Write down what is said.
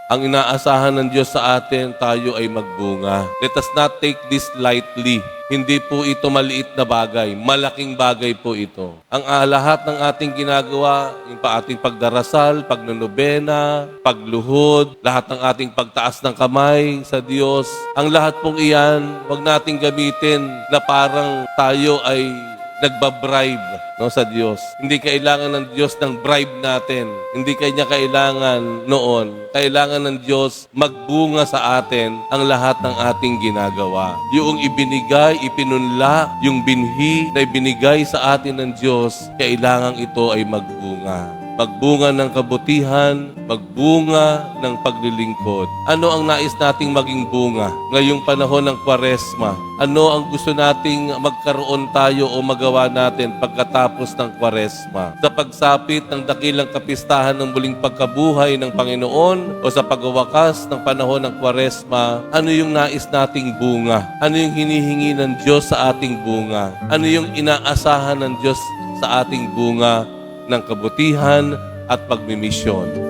Ang inaasahan ng Diyos sa atin, tayo ay magbunga. Let us not take this lightly. Hindi po ito maliit na bagay. Malaking bagay po ito. Ang lahat ng ating ginagawa, yung ating pagdarasal, pagnonobena, pagluhod, lahat ng ating pagtaas ng kamay sa Diyos, ang lahat pong iyan, huwag nating gamitin na parang tayo ay nagbabribe sa Diyos. Hindi kailangan ng Diyos ng bribe natin. Hindi kanya kailangan noon. Kailangan ng Diyos magbunga sa atin ang lahat ng ating ginagawa. Yung ibinigay, ipinunla, yung binhi na ibinigay sa atin ng Diyos, kailangan ito ay magbunga. Magbunga ng kabutihan, magbunga ng paglilingkod. Ano ang nais nating maging bunga ngayong panahon ng Kwaresma? Ano ang gusto nating magkaroon tayo o magawa natin pagkatapos ng Kwaresma? Sa pagsapit ng dakilang kapistahan ng muling pagkabuhay ng Panginoon o sa pagwawakas ng panahon ng Kwaresma, ano yung nais nating bunga? Ano yung hinihingi ng Diyos sa ating bunga? Ano yung inaasahan ng Diyos sa ating bunga ng kabutihan at pagmimisyon?